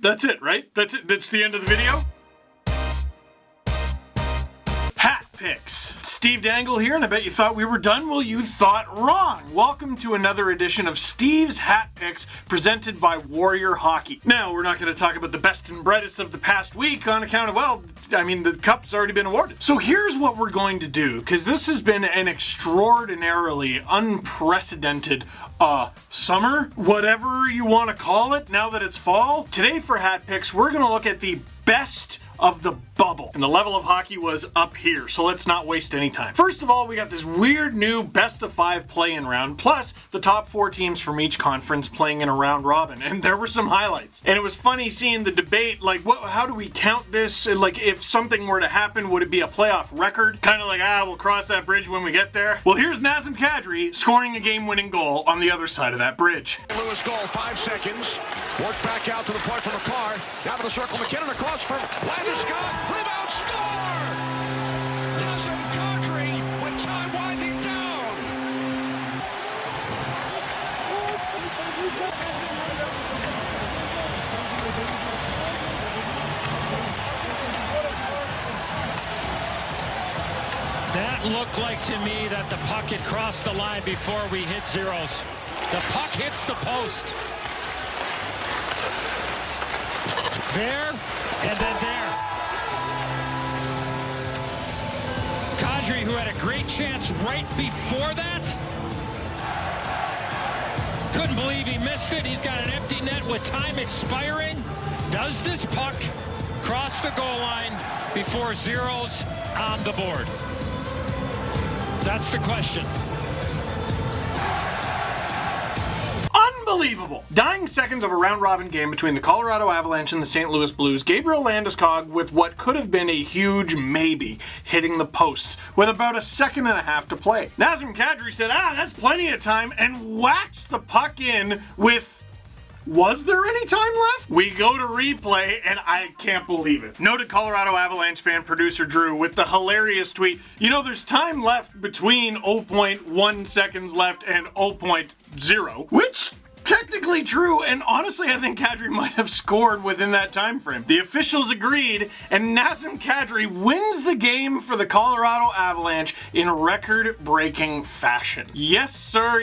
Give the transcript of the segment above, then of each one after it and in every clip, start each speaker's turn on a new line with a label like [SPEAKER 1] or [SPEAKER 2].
[SPEAKER 1] That's it, right? That's it. That's the end of the video. Hat picks. Steve Dangle here, and I bet you thought we were done. Well, you thought wrong. Welcome to another edition of Steve's Hat Picks, presented by Warrior Hockey. Now, we're not going to talk about the best and brightest of the past week on account of, well, I mean, the cup's already been awarded. So here's what we're going to do, because this has been an extraordinarily unprecedented summer, whatever you want to call it, now that it's fall. Today for Hat Picks, we're going to look at the best of the bubble. And the level of hockey was up here, so let's not waste any time. First of all, we got this weird new best of 5 play-in round, plus the top 4 teams from each conference playing in a round robin, and there were some highlights. And it was funny seeing the debate, like, how do we count this? Like, if something were to happen, would it be a playoff record? Kind of like, we'll cross that bridge when we get there. Well, here's Nazem Kadri scoring a game-winning goal on the other side of that bridge.
[SPEAKER 2] Lewis goal, 5 seconds. Work back out to the point for Makar. Down to the circle, McKinnon across from Landeskog. Rebound, score! Nazem Kadri with time winding down.
[SPEAKER 3] That looked like to me that the puck had crossed the line before we hit zeros. The puck hits the post. There, and then there. Kadri, who had a great chance right before that. Couldn't believe he missed it. He's got an empty net with time expiring. Does this puck cross the goal line before zeros on the board? That's the question.
[SPEAKER 1] Unbelievable. Dying seconds of a round-robin game between the Colorado Avalanche and the St. Louis Blues, Gabriel Landeskog with what could have been a huge maybe hitting the post with about a second and a half to play. Nazem Kadri said, that's plenty of time, and whacked the puck in with... Was there any time left? We go to replay, and I can't believe it. Noted Colorado Avalanche fan producer Drew with the hilarious tweet, there's time left between 0.1 seconds left and 0.0, which... technically true, and honestly I think Kadri might have scored within that time frame. The officials agreed, and Nazem Kadri wins the game for the Colorado Avalanche in record-breaking fashion. Yes sir,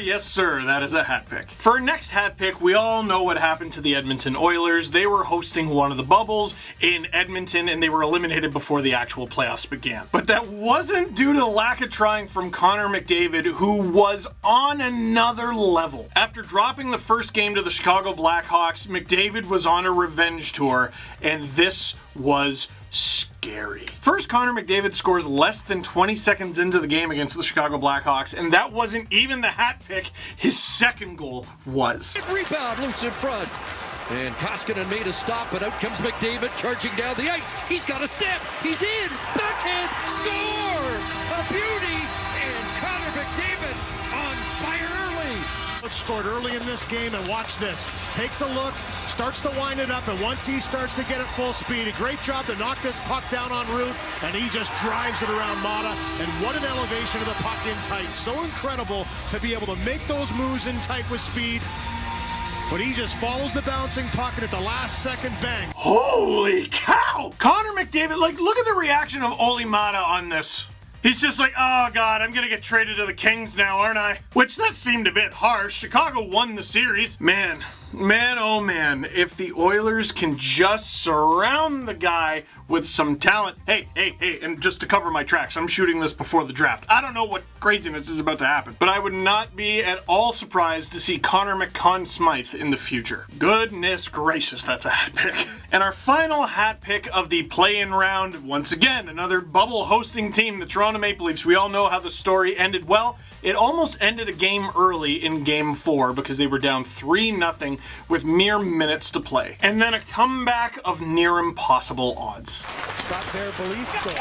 [SPEAKER 1] that is a hat pick. For our next hat pick, we all know what happened to the Edmonton Oilers. They were hosting one of the bubbles in Edmonton, and they were eliminated before the actual playoffs began. But that wasn't due to the lack of trying from Connor McDavid, who was on another level. After dropping the first game to the Chicago Blackhawks, McDavid was on a revenge tour, and this was scary. First, Connor McDavid scores less than 20 seconds into the game against the Chicago Blackhawks, and that wasn't even the hat pick. His second goal was.
[SPEAKER 4] Rebound loose in front. And Koskinen made a stop, but out comes McDavid charging down the ice. He's got a step. He's in. Backhand. Score! A beauty. And Connor McDavid on fire early.
[SPEAKER 5] Scored early in this game, and watch this. Takes a look, starts to wind it up, and once he starts to get at full speed, a great job to knock this puck down en route, and he just drives it around Mata, and what an elevation of the puck in tight. So incredible to be able to make those moves in tight with speed, but he just follows the bouncing puck, and at the last second, bang.
[SPEAKER 1] Holy cow! Connor McDavid, look at the reaction of Olli Mata on this. He's just like, oh god, I'm gonna get traded to the Kings now, aren't I? Which, that seemed a bit harsh. Chicago won the series. Man, oh man, if the Oilers can just surround the guy with some talent. Hey, and just to cover my tracks, I'm shooting this before the draft. I don't know what craziness is about to happen, but I would not be at all surprised to see Connor McConn Smythe in the future. Goodness gracious, that's a hat pick. And our final hat pick of the play-in round, once again, another bubble hosting team, the Toronto Maple Leafs. We all know how the story ended. Well, it almost ended a game early in Game 4 because they were down 3-0 with mere minutes to play. And then a comeback of near impossible odds.
[SPEAKER 5] Got their belief goal.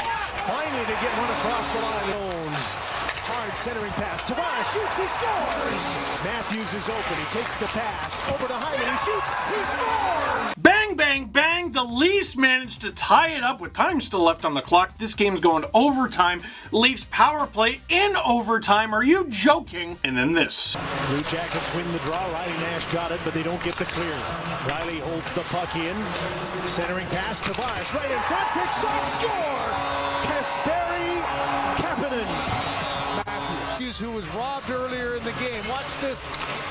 [SPEAKER 5] Finally to get one across the line. Jones. Hard centering pass. Tavares shoots, he scores! Matthews is open, he takes the pass. Over to Hyman, he shoots, he scores!
[SPEAKER 1] Bang Bang, bang, bang. The Leafs managed to tie it up with time still left on the clock. This game's going to overtime. Leafs power play in overtime. Are you joking? And then this.
[SPEAKER 5] Blue Jackets win the draw. Riley Nash got it, but they don't get the clear. Riley holds the puck in. Centering pass, Tavares right in front. Quick shot, score! Kasperi Kapanen.
[SPEAKER 6] Hughes, who was robbed earlier in the game. Watch this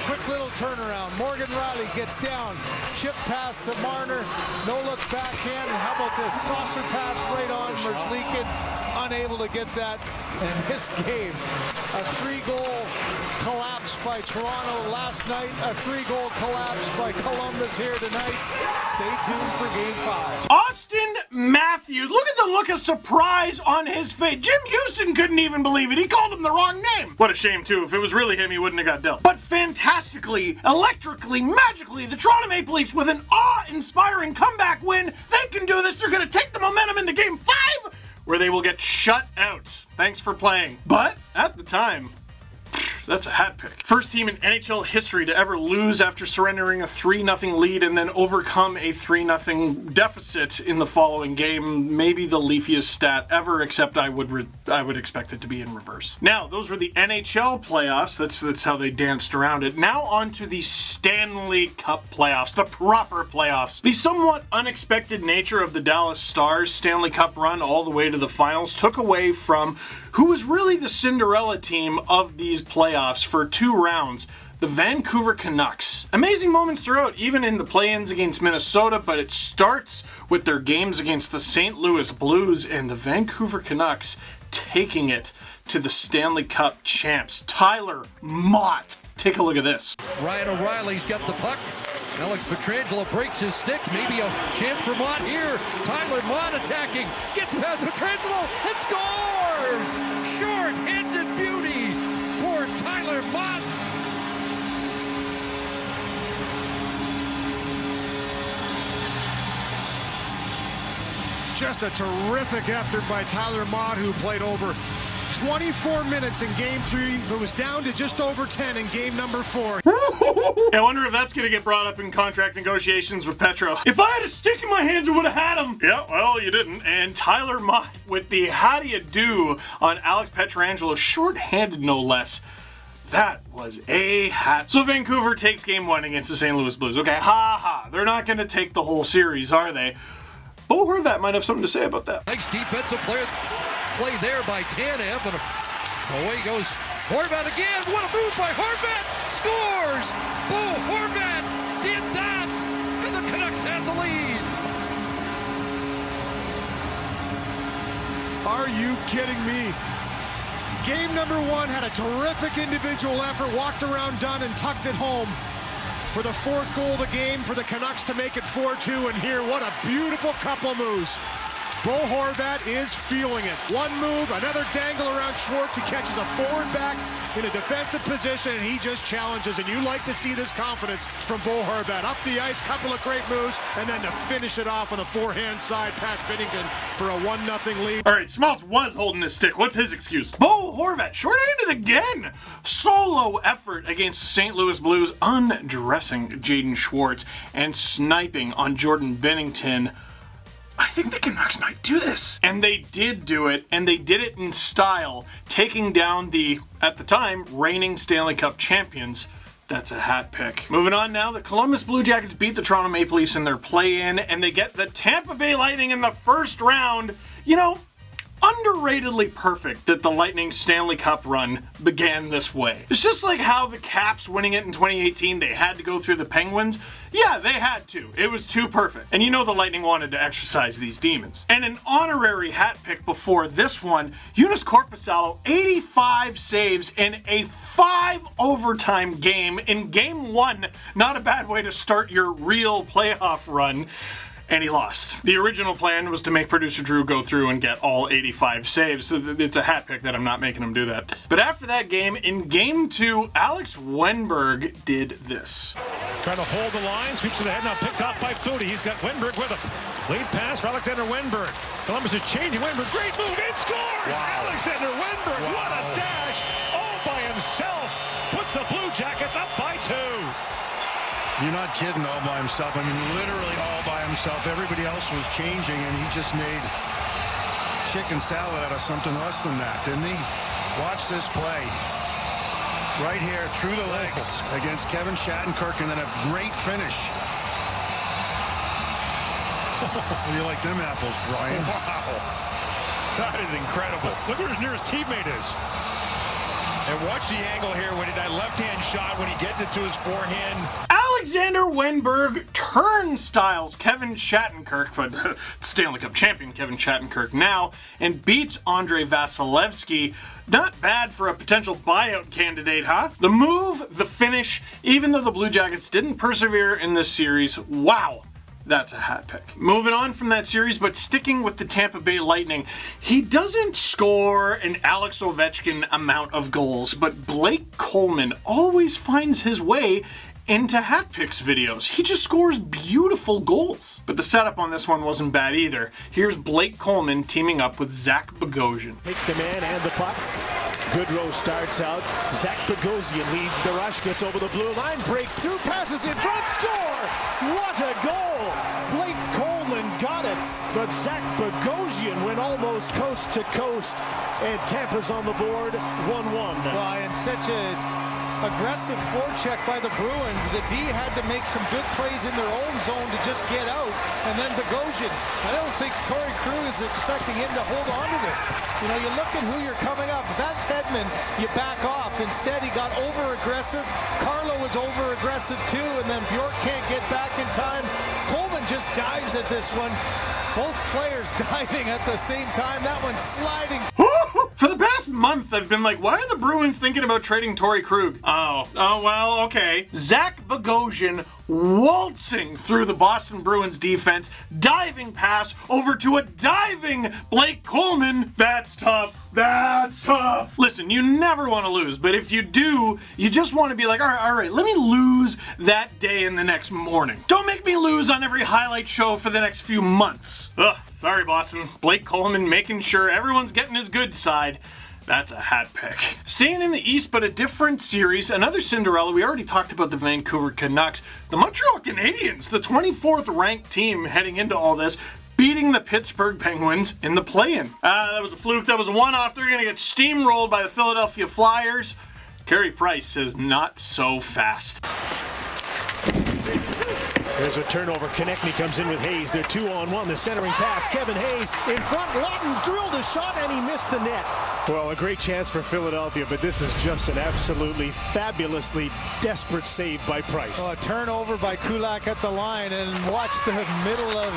[SPEAKER 6] quick little turnaround. Morgan Riley gets down. Chip pass to Marner. No look backhand. And how about this? Saucer pass right on Merzlikins. Unable to get that. And this game, a 3-goal collapse by Toronto last night. A 3-goal collapse by Columbus here tonight. Stay tuned for Game 5.
[SPEAKER 1] Austin Matthews. Look at the look of surprise on his face. Jim Houston couldn't even believe it. He called him the wrong name. What a shame, too. If it was really him, he wouldn't have got dealt. But fantastically, electrically, magically, the Toronto Maple Leafs with an awe-inspiring comeback win. They can do this. They're going to take the momentum into Game 5, where they will get shut out. Thanks for playing. But at the time, that's a hat pick. First team in NHL history to ever lose after surrendering a 3-0 lead and then overcome a 3-0 deficit in the following game. Maybe the leafiest stat ever, except I would expect it to be in reverse. Now, those were the NHL playoffs. That's how they danced around it. Now on to the Stanley Cup playoffs, the proper playoffs. The somewhat unexpected nature of the Dallas Stars' Stanley Cup run all the way to the finals took away from who was really the Cinderella team of these playoffs for 2 rounds, the Vancouver Canucks. Amazing moments throughout, even in the play-ins against Minnesota, but it starts with their games against the St. Louis Blues and the Vancouver Canucks taking it to the Stanley Cup champs. Tyler Mott. Take a look at this.
[SPEAKER 4] Ryan O'Reilly's got the puck. Alex Pietrangelo breaks his stick. Maybe a chance for Mott here. Tyler Mott attacking. Gets past Pietrangelo and scores! Short-handed beauty for Tyler Mott.
[SPEAKER 5] Just a terrific effort by Tyler Mott, who played over 24 minutes in Game 3, but was down to just over 10 in Game number 4.
[SPEAKER 1] I wonder if that's going to get brought up in contract negotiations with Petro. If I had a stick in my hands, I would have had him. Yeah, well, you didn't. And Tyler Mott with the how do you do on Alex Pietrangelo, short-handed no less. That was a hat. So Vancouver takes Game 1 against the St. Louis Blues. Okay, ha. They're not going to take the whole series, are they? Bo Horvat might have something to say about that.
[SPEAKER 4] Nice defensive play there by Tanev, and away goes Horvat again. What a move by Horvat! Scores! Bo Horvat did that, and the Canucks have the lead.
[SPEAKER 5] Are you kidding me? Game number 1 had a terrific individual effort, walked around Dunn and tucked it home for the 4th goal of the game for the Canucks to make it 4-2. And here, what a beautiful couple moves. Bo Horvat is feeling it. One move, another dangle around Schwartz. He catches a forward back in a defensive position, and he just challenges. And you like to see this confidence from Bo Horvat. Up the ice, couple of great moves, and then to finish it off on the forehand side past Binnington for a 1-0 lead.
[SPEAKER 1] All right, Schmaltz was holding his stick. What's his excuse? Bo Horvat, short-handed again. Solo effort against the St. Louis Blues, undressing Jaden Schwartz and sniping on Jordan Binnington. I think the Canucks might do this. And they did do it, and they did it in style, taking down the, at the time, reigning Stanley Cup champions. That's a hat pick. Moving on now, the Columbus Blue Jackets beat the Toronto Maple Leafs in their play-in, and they get the Tampa Bay Lightning in the first round. You know, underratedly perfect that the Lightning Stanley Cup run began this way. It's just like how the Caps winning it in 2018, they had to go through the Penguins. Yeah, they had to. It was too perfect. And you know the Lightning wanted to exercise these demons. And an honorary hat pick before this one, Joonas Korpisalo, 85 saves in a 5-overtime game in Game 1. Not a bad way to start your real playoff run. And he lost. The original plan was to make producer Drew go through and get all 85 saves. So it's a hat pick that I'm not making him do that. But after that game, in Game 2, Alex Wennberg did this.
[SPEAKER 7] Trying to hold the line, sweeps it ahead, now picked off by Flutie. He's got Wennberg with him. Lead pass for Alexander Wennberg. Columbus is changing. Wennberg, great move, it scores! Wow. Alexander Wennberg, wow. What a dash! All by himself, puts the Blue Jackets up by 2.
[SPEAKER 2] You're not kidding, all by himself. I mean, literally all by himself. Everybody else was changing, and he just made chicken salad out of something less than that, didn't he? Watch this play. Right here, through the legs against Kevin Shattenkirk, and then a great finish. You like them apples, Brian?
[SPEAKER 7] Wow. That is incredible. Look where his nearest teammate is. And watch the angle here when that left-hand shot, when he gets it to his forehand.
[SPEAKER 1] Alexander Wenberg turnstiles Kevin Shattenkirk, but Stanley Cup champion Kevin Shattenkirk now, and beats Andrei Vasilevsky. Not bad for a potential buyout candidate, huh? The move, the finish, even though the Blue Jackets didn't persevere in this series, wow. That's a hat pick. Moving on from that series, but sticking with the Tampa Bay Lightning, he doesn't score an Alex Ovechkin amount of goals, but Blake Coleman always finds his way into hat picks videos. He just scores beautiful goals. But the setup on this one wasn't bad either. Here's Blake Coleman teaming up with Zach Bogosian.
[SPEAKER 5] Take the man and the puck. Goodrow starts out. Zach Bogosian leads the rush, gets over the blue line, breaks through, passes in front, score! What a goal! Blake Coleman got it, but Zach Bogosian went almost coast to coast, and Tampa's on the board, 1-1.
[SPEAKER 6] Well, and such a aggressive forecheck by the Bruins. The D had to make some good plays in their own zone to just get out, and then Bogosian. I don't think Torrey Krug is expecting him to hold on to this. You know, you look at who you're coming up. If that's Hedman, you back off. Instead, he got over-aggressive. Carlo was over-aggressive too, and then Bjork can't get back in time. Coleman just dives at this one. Both players diving at the same time. That one sliding.
[SPEAKER 1] For the past month, I've been like, why are the Bruins thinking about trading Torrey Krug? Oh, well, okay. Zach Bogosian waltzing through the Boston Bruins defense, diving pass over to a diving Blake Coleman. That's tough. That's tough. Listen, you never want to lose, but if you do, you just want to be like, all right, let me lose that day and the next morning. Don't make me lose on every highlight show for the next few months. Ugh, sorry, Boston. Blake Coleman making sure everyone's getting his good side. That's a hat pick. Staying in the East, but a different series, another Cinderella. We already talked about the Vancouver Canucks. The Montreal Canadiens, the 24th ranked team heading into all this, beating the Pittsburgh Penguins in the play-in. That was a fluke. That was a one-off. They're going to get steamrolled by the Philadelphia Flyers. Carey Price says not so fast.
[SPEAKER 5] There's a turnover. Konechny comes in with Hayes. They're 2-on-1. The centering pass. Kevin Hayes in front. Lawton drilled a shot and he missed the net. Well, a great chance for Philadelphia, but this is just an absolutely fabulously desperate save by Price.
[SPEAKER 6] Oh, a turnover by Kulak at the line, and watch the middle of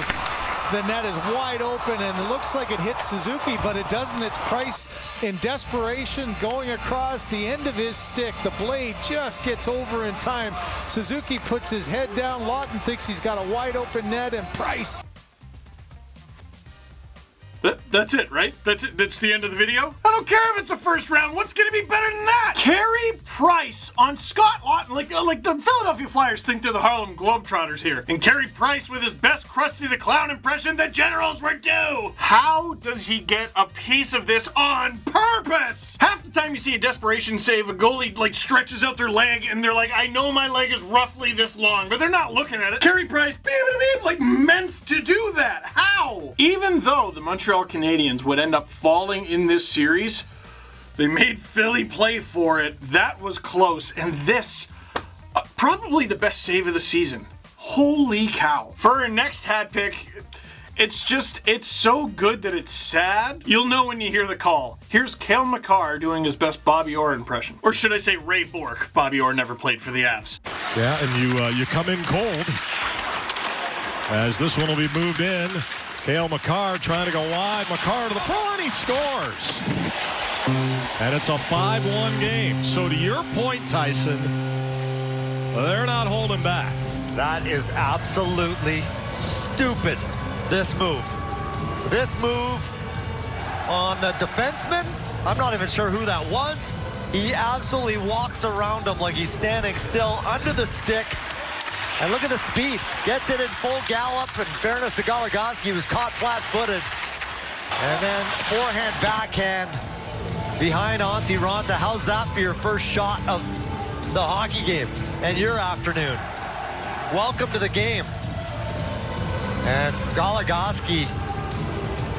[SPEAKER 6] the net is wide open, and it looks like it hits Suzuki, but it doesn't. It's Price in desperation going across the end of his stick. The blade just gets over in time. Suzuki puts his head down. Lawton thinks he's got a wide open net, and Price.
[SPEAKER 1] That's it, right? That's it. That's the end of the video? I don't care if it's the first round. What's going to be better than that? Carey Price on Scott Lawton. Like the Philadelphia Flyers think they're the Harlem Globetrotters here. And Carey Price with his best Krusty the Clown impression the Generals were due. How does he get a piece of this on purpose? Half the time you see a desperation save, a goalie like stretches out their leg and they're like, I know my leg is roughly this long, but they're not looking at it. Carey Price, like meant to do that. How? Even though the Montreal Canadiens would end up falling in this series, they made Philly play for it. That was close. And this, probably the best save of the season. Holy cow. For our next hat pick, it's so good that it's sad. You'll know when you hear the call. Here's Cale Makar doing his best Bobby Orr impression. Or should I say Ray Bourque? Bobby Orr never played for the Avs.
[SPEAKER 7] Yeah, and you come in cold as this one will be moved in. Cale Makar trying to go wide. Makar to the point, he scores. And it's a 5-1 game. So to your point, Tyson, they're not holding back.
[SPEAKER 8] That is absolutely stupid, this move. This move on the defenseman, I'm not even sure who that was. He absolutely walks around him like he's standing still under the stick. And look at the speed. Gets it in full gallop. In fairness to Goligoski, he was caught flat-footed. And then forehand, backhand behind Kiviranta. How's that for your first shot of the hockey game and your afternoon? welcome to the game. And Goligoski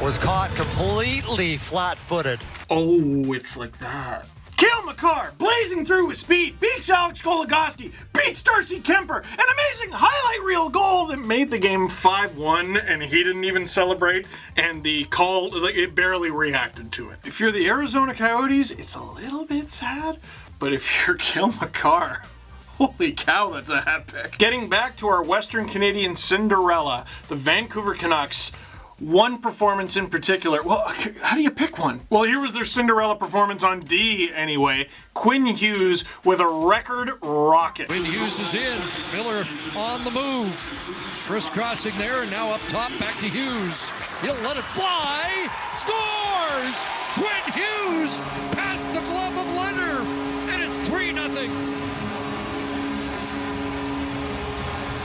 [SPEAKER 8] was caught completely flat-footed.
[SPEAKER 1] Oh, it's like that. Cale Makar, blazing through with speed, beats Alex Goligoski, beats Darcy Kemper. An amazing highlight reel goal that made the game 5-1, and he didn't even celebrate, and the call, like, it barely reacted to it. If you're the Arizona Coyotes, it's a little bit sad, but if you're Cale Makar, holy cow, that's a hat pick. Getting back to our Western Canadian Cinderella, the Vancouver Canucks. One performance in particular. Well, how do you pick one? Well, here was their Cinderella performance on D anyway. Quinn Hughes with a record rocket.
[SPEAKER 4] Quinn Hughes is in. Miller on the move. Crisscrossing there and now up top back to Hughes. He'll let it fly. Scores! Quinn Hughes past the glove of Leonard. And it's 3-0.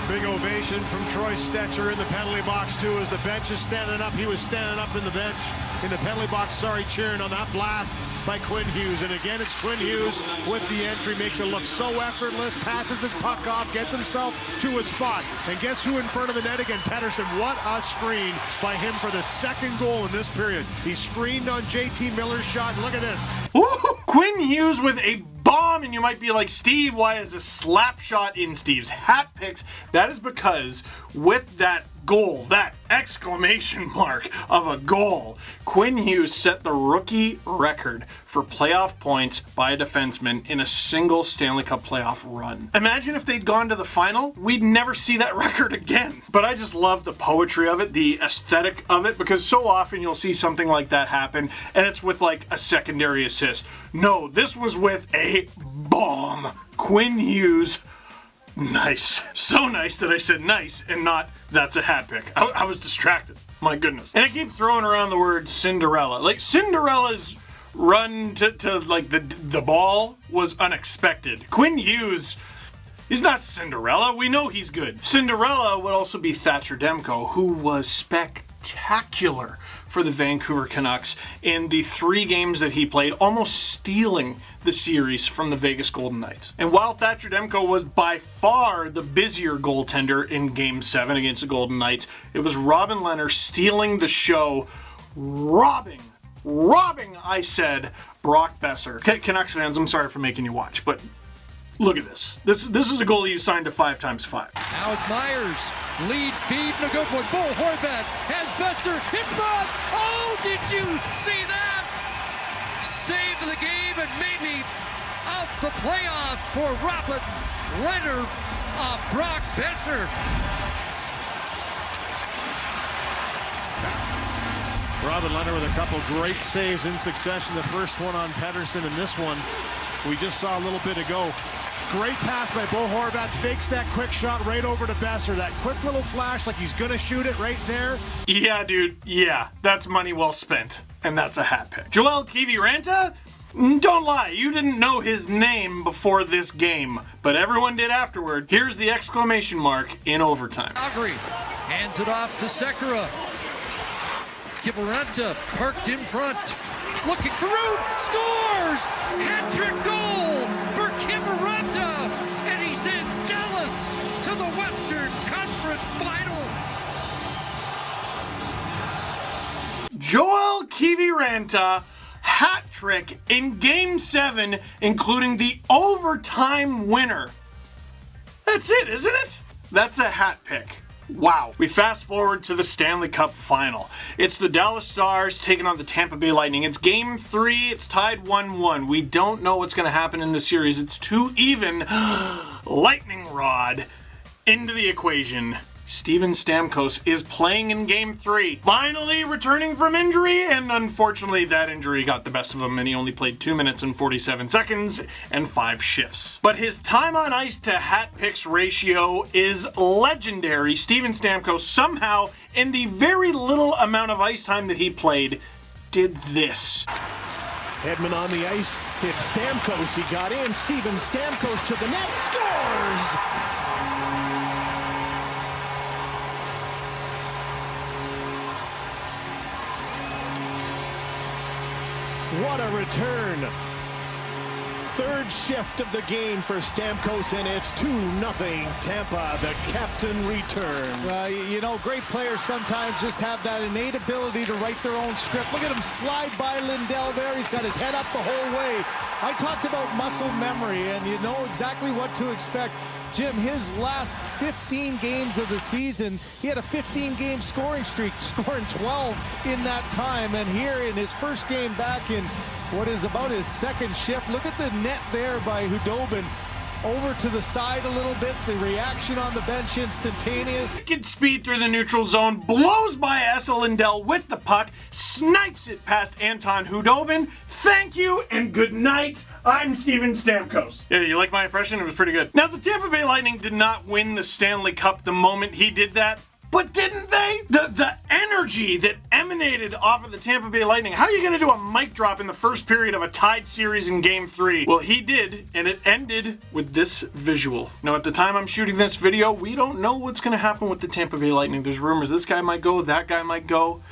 [SPEAKER 5] Big ovation from Troy Stetcher in the penalty box, too, as the bench is standing up. He was standing up in the bench, in the penalty box, cheering on that blast by Quinn Hughes. And again, it's Quinn Hughes with the entry, makes it look so effortless, passes his puck off, gets himself to a spot. And guess who in front of the net again? Pettersson. What a screen by him for the second goal in this period. He screened on JT Miller's shot. Look at this.
[SPEAKER 1] Ooh, Quinn Hughes with a bomb, and you might be like, Steve, why is a slap shot in Steve's hat picks? That is because with that goal, that exclamation mark of a goal, Quinn Hughes set the rookie record for playoff points by a defenseman in a single Stanley Cup playoff run. Imagine if they'd gone to the final, we'd never see that record again. But I just love the poetry of it, the aesthetic of it, because so often you'll see something like that happen, and it's with like a secondary assist. No, this was with a bomb. Quinn Hughes. Nice. So nice that I said nice and not that's a hat pick. I was distracted. My goodness. And I keep throwing around the word Cinderella. Like, Cinderella's run to like the ball was unexpected. Quinn Hughes, he's not Cinderella. We know he's good. Cinderella would also be Thatcher Demko, who was spectacular for the Vancouver Canucks in the 3 games that he played, almost stealing the series from the Vegas Golden Knights. And while Thatcher Demko was by far the busier goaltender in Game 7 against the Golden Knights, it was Robin Lehner stealing the show, robbing, I said, Brock Besser. Canucks fans, I'm sorry for making you watch, but look at this. This is a goalie you signed to 5x5.
[SPEAKER 4] Now it's Myers. Lead feed and a good one. Bo Horvat has Besser in front. Oh, did you see that? Save the game and maybe out the playoff for Robin Lehner of Brock Besser.
[SPEAKER 5] Robin Lehner with a couple great saves in succession. The first one on Pettersson, and this one we just saw a little bit ago. Great pass by Bo Horvat, fakes that quick shot right over to Besser. That quick little flash like he's gonna shoot it right there.
[SPEAKER 1] Yeah, dude, yeah, that's money well spent. And that's a hat pick. Joel Kiviranta? Don't lie, you didn't know his name before this game, but everyone did afterward. Here's the exclamation mark in overtime.
[SPEAKER 4] Kadri hands it off to Sekera. Kiviranta parked in front. Looking through, scores! Hat-trick goal for Kiviranta! And he sends Dallas to the Western Conference Final!
[SPEAKER 1] Joel Kiviranta, hat-trick in Game 7, including the overtime winner. That's it, isn't it? That's a hat pick. Wow. We fast forward to the Stanley Cup Final. It's the Dallas Stars taking on the Tampa Bay Lightning. It's Game 3. It's tied 1-1. We don't know what's going to happen in the series. It's too even. Lightning rod into the equation. Steven Stamkos is playing in Game 3. Finally returning from injury, and unfortunately that injury got the best of him, and he only played 2 minutes and 47 seconds and 5 shifts. But his time on ice to hat picks ratio is legendary. Steven Stamkos somehow, in the very little amount of ice time that he played, did this.
[SPEAKER 5] Edman on the ice, it's Stamkos. He got in. Steven Stamkos to the net, scores! What a return third shift of the game for Stamkos, and it's 2-0 Tampa. The captain returns.
[SPEAKER 6] You know, great players sometimes just have that innate ability to write their own script. Look at him slide by Lindell there. He's got his head up the whole way. I talked about muscle memory, and you know exactly what to expect. Jim, his last 15 games of the season, he had a 15-game scoring streak, scoring 12 in that time. And here in his first game back in what is about his second shift, look at the net there by Hudobin. Over to the side a little bit, the reaction on the bench instantaneous.
[SPEAKER 1] Wicked speed through the neutral zone, blows by Esa Lindell with the puck, snipes it past Anton Hudobin. Thank you and good night. I'm Steven Stamkos. Yeah, you like my impression? It was pretty good. Now, the Tampa Bay Lightning did not win the Stanley Cup the moment he did that. But didn't they? The energy that emanated off of the Tampa Bay Lightning. How are you going to do a mic drop in the first period of a tied series in Game 3? Well, he did, and it ended with this visual. Now, at the time I'm shooting this video, we don't know what's going to happen with the Tampa Bay Lightning. There's rumors this guy might go, that guy might go.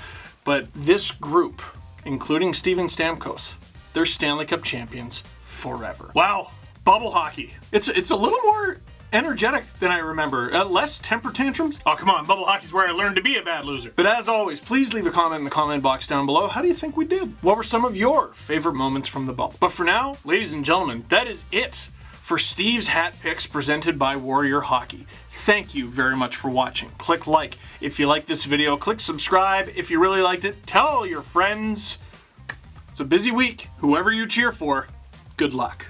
[SPEAKER 1] But this group, including Steven Stamkos, they're Stanley Cup champions forever. Wow, bubble hockey. It's a little more energetic than I remember. Less temper tantrums. Oh, come on, bubble hockey's where I learned to be a bad loser. But as always, please leave a comment in the comment box down below. How do you think we did? What were some of your favorite moments from the bubble? But for now, ladies and gentlemen, that is it for Steve's Hat Picks presented by Warrior Hockey. Thank you very much for watching. Click like if you like this video. Click subscribe if you really liked it. Tell all your friends. It's a busy week. Whoever you cheer for, good luck.